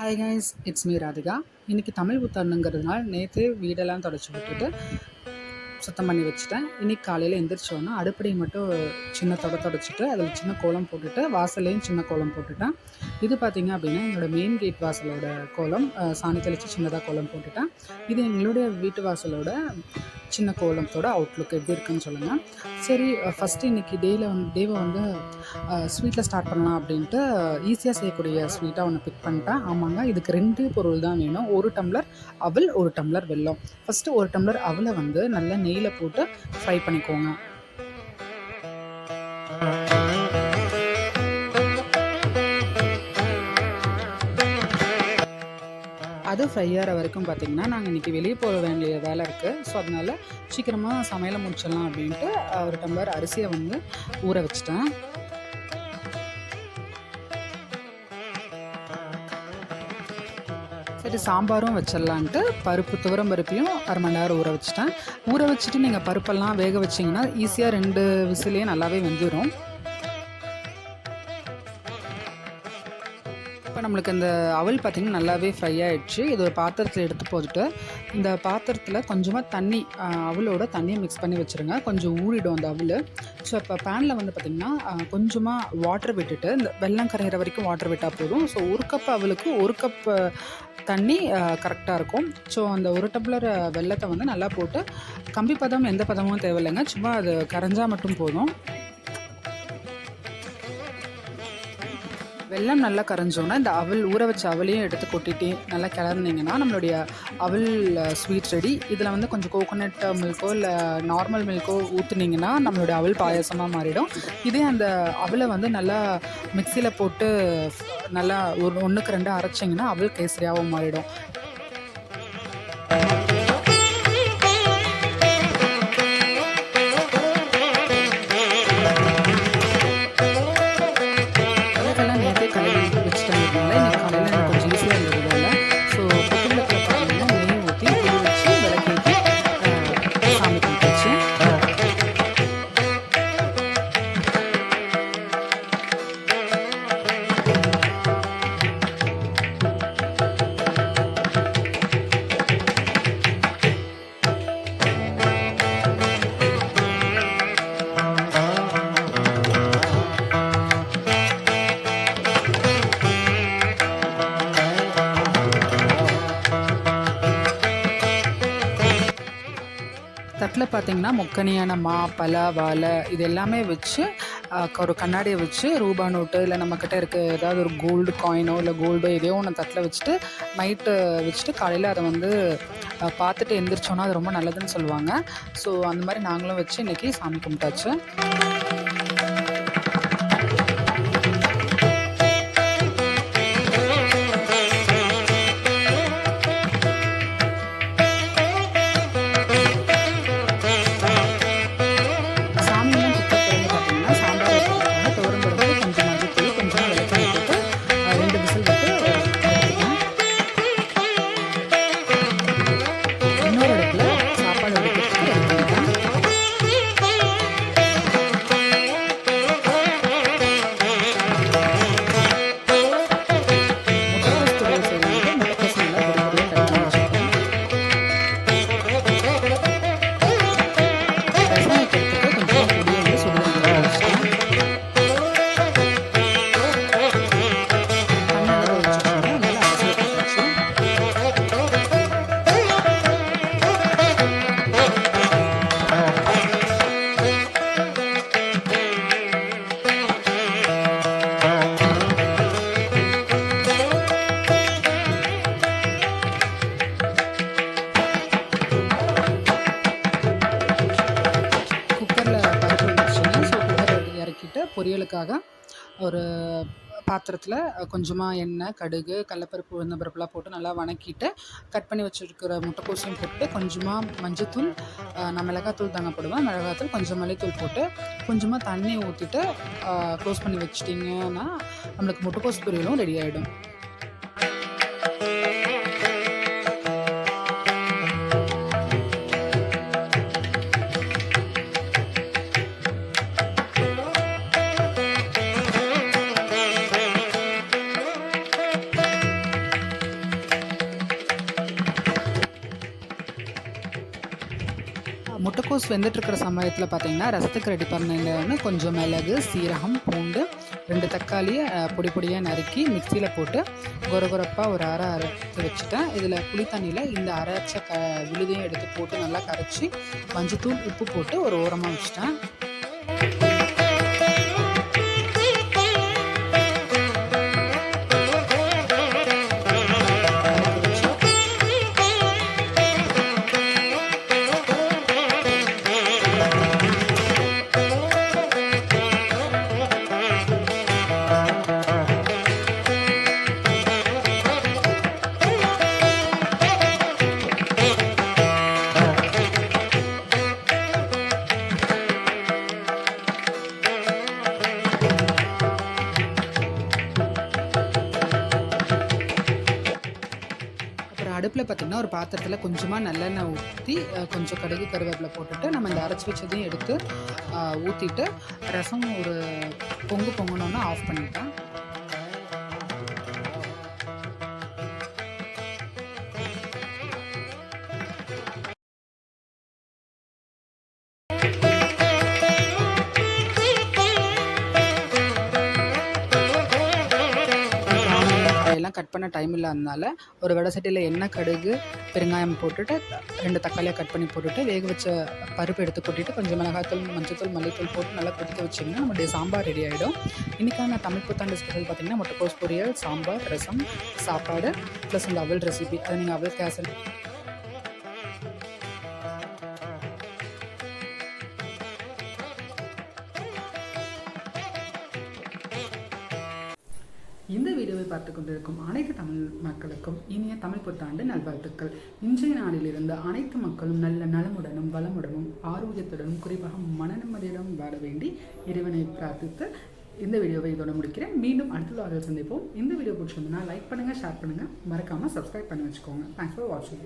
Hi guys, it's me Radhika. இன்றைக்கி தமிழ் புத்தாண்டுங்கிறதுனால நேற்று வீடெல்லாம் தொடச்சி விட்டுட்டு சுத்தம் பண்ணி வச்சுட்டேன். இன்றைக்கி காலையில் எந்திரிச்சோன்னா அடுப்படி மட்டும் சின்ன தொடச்சிட்டு அதில் சின்ன கோலம் போட்டுட்டு வாசல்லையும் சின்ன கோலம் போட்டுட்டேன். இது பார்த்திங்க அப்படின்னா என்னோடய மெயின் கேட் வாசலோட கோலம், சாணி தெளித்து சின்னதாக கோலம் போட்டுட்டேன். இது எங்களுடைய வீட்டு வாசலோட சின்ன கோலத்தோட அவுட்லுக் எப்படி இருக்குன்னு சொல்லுங்கள். சரி, ஃபஸ்ட்டு இன்றைக்கி டேவை வந்து ஸ்வீட்டில் ஸ்டார்ட் பண்ணலாம் அப்படின்ட்டு ஈஸியாக செய்யக்கூடிய ஸ்வீட்டாக ஒன்று பிக் பண்ணிட்டேன். ஆமாங்க, இதுக்கு 2 பொருள் தான் வேணும். 1 டம்ளர் அவல், 1 டம்ளர் வெல்லம். ஃபஸ்ட்டு 1 டம்ளர் அவலை வந்து நல்லா நெய்யில் போட்டு ஃப்ரை பண்ணிக்கோங்க. அது ஃப்ரை ஆகிற வரைக்கும் பார்த்திங்கன்னா நாங்கள் இன்றைக்கி வெளியே போக வேண்டிய வேலை இருக்குது. ஸோ அதனால் சீக்கிரமாக சமையலை முடிச்சிடலாம் அப்படின்ட்டு 1 டம்ளர் அரிசியை வந்து ஊற வச்சிட்டேன். சரி, சாம்பாரும் வச்சிடலான்ட்டு துவரம் பருப்பையும் 1/2 மணி நேரம் ஊற வச்சுட்டேன். ஊற வச்சுட்டு நீங்கள் பருப்பெல்லாம் வேக வச்சிங்கன்னா ஈஸியாக 2 விசிலே நல்லாவே வெந்துடும். இப்போ நம்மளுக்கு இந்த அவல் பார்த்திங்கன்னா நல்லாவே ஃப்ரை ஆகிடுச்சு. இது ஒரு பாத்திரத்தில் எடுத்து போட்டுட்டு இந்த பாத்திரத்தில் கொஞ்சமாக தண்ணி, அவளோட தண்ணியை மிக்ஸ் பண்ணி வச்சுருங்க. கொஞ்சம் ஊறிடும் அந்த அவல். ஸோ இப்போ பேனில் வந்து பார்த்திங்கன்னா கொஞ்சமாக வாட்டர் விட்டுட்டு இந்த வெல்லம் கரையிற வரைக்கும் வாட்டர் விட்டால் போதும். ஸோ 1 கப் அவலுக்கு 1 கப் தண்ணி கரெக்டாக இருக்கும். ஸோ அந்த 1 டம்ளர் வெல்லத்தை வந்து நல்லா போட்டு, கம்பி பதம் எந்த பதமும் தேவையில்லைங்க, சும்மா அது கரைஞ்சால் மட்டும் போதும். வெல்லம் நல்லா கரைஞ்சோன்னா இந்த அவல், ஊற வச்ச அவலையும் எடுத்து கொட்டிட்டு நல்லா கிளறினீங்கன்னா நம்மளுடைய அவல் ஸ்வீட் ரெடி. இதில் வந்து கொஞ்சம் கோகோனட் மில்க்கோ இல்லை நார்மல் மில்க்கோ ஊற்றுனீங்கன்னா நம்மளுடைய அவல் பாயசமாக மாறிடும். இதே அந்த அவலை வந்து நல்லா மிக்சியில் போட்டு நல்லா 1க்கு 2 அரைச்சிங்கன்னா அவல் கேசரியாகவும் மாறிடும். தட்டில் பார்த்திங்கன்னா முக்கனியான பலா, வாழை இது எல்லாமே வச்சு ஒரு கண்ணாடியை வச்சு ரூபா நோட்டு இல்லை நம்மக்கிட்ட இருக்க ஏதாவது ஒரு கோல்டு காயினோ இல்லை கோல்டோ எதையோ ஒன்று தட்டில் வச்சுட்டு நைட்டு வச்சுட்டு காலையில் அதை வந்து பார்த்துட்டு எந்திரிச்சோன்னா அது ரொம்ப நல்லதுன்னு சொல்லுவாங்க. ஸோ அந்த மாதிரி நாங்களும் வச்சு இன்றைக்கி சாமி கும்பிட்டாச்சு. பொரியலுக்காக ஒரு பாத்திரத்தில் கொஞ்சமாக எண்ணெய், கடுகு, கடலப்பருப்பு, உளுந்தம்பருப்புலாம் போட்டு நல்லா வணக்கிட்டு கட் பண்ணி வச்சுருக்கிற முட்டைக்கோசையும் போட்டு கொஞ்சமாக மஞ்சத்தூள், நான் மிளகாத்தூள் தாங்க போடுவேன், மிளகாத்தூள் கொஞ்சம் மல்லித்தூள் போட்டு கொஞ்சமாக தண்ணி ஊற்றிட்டு க்ளோஸ் பண்ணி வச்சிட்டிங்கன்னா நம்மளுக்கு முட்டைக்கோஸ் பொரியலும் ரெடி ஆகிடும். முட்டைக்கோஸ் வெந்துட்டுருக்கிற சமயத்தில் பார்த்திங்கன்னா ரசத்துக்கு ரெடி பண்ணணுன்னு கொஞ்சம் மிளகு, சீரகம், பூண்டு, 2 தக்காளியை பொடி பொடியாக நறுக்கி மிக்சியில் போட்டு கொரகொரப்பாக ஒரு அரைத்து வச்சுட்டேன். இதில் புளி தண்ணியில் இந்த அரைச்ச விழுதையும் எடுத்து போட்டு நல்லா கரைச்சி மஞ்சத்தூள், உப்பு போட்டு ஒரு ஓரமாக வச்சுட்டேன். அடுப்பில் பார்த்திங்கன்னா ஒரு பாத்திரத்தில் கொஞ்சமாக நல்லெண்ணெய் ஊற்றி கொஞ்சம் கடுகு கருவேப்பிலை போட்டுட்டு நம்ம இந்த அரைச்சி வச்சதையும் எடுத்து ஊற்றிட்டு ரசம் ஒரு பொங்கணுன்னா ஆஃப் பண்ணிட்டேன். எல்லாம் கட் பண்ண டைம் இல்லாதனால ஒரு வடை சட்டியில் எண்ணெய், கடுகு, பெருங்காயம் போட்டுட்டு 2 தக்காளியை கட் பண்ணி போட்டுட்டு வேக வச்ச பருப்பு எடுத்து கொட்டிட்டு கொஞ்சம் மிளகாத்தூள், மஞ்சத்தூள், மல்லித்தூள் போட்டு நல்லா கொதிக்க வச்சிங்கன்னா நம்மளுடைய சாம்பார் ரெடி ஆகிடும். இன்றைக்கான தமிழ் புத்தாண்டு ஸ்பெஷல் பார்த்திங்கன்னா முட்டைக்கோஸ் பொரியல், சாம்பார், ரசம், சாப்பாடு ப்ளஸ் இந்த அவல் ரெசிபி. அதை நீங்கள் அவல் கேசரி இந்த வீடியோவை பார்த்து கொண்டிருக்கும் அனைத்து தமிழ் மக்களுக்கும் இனிய தமிழ் புத்தாண்டு நல்வாழ்த்துக்கள். இன்றைய நாளிலிருந்து அனைத்து மக்களும் நல்ல நலமுடனும் வளமுடனும் ஆரோக்கியத்துடனும் குறிப்பாக மன நிம்மதியுடன் வாழ வேண்டி இறைவனை பிரார்த்தித்து இந்த வீடியோவை இதோட முடிக்கிறேன். மீண்டும் அடுத்த வாரம் சந்திப்போம். இந்த வீடியோ பிடிச்சிருந்ததுன்னா லைக் பண்ணுங்கள், ஷேர் பண்ணுங்கள், மறக்காமல் சப்ஸ்கிரைப் பண்ணி வச்சுக்கோங்க. தேங்க்ஸ் ஃபார் வாட்சிங்.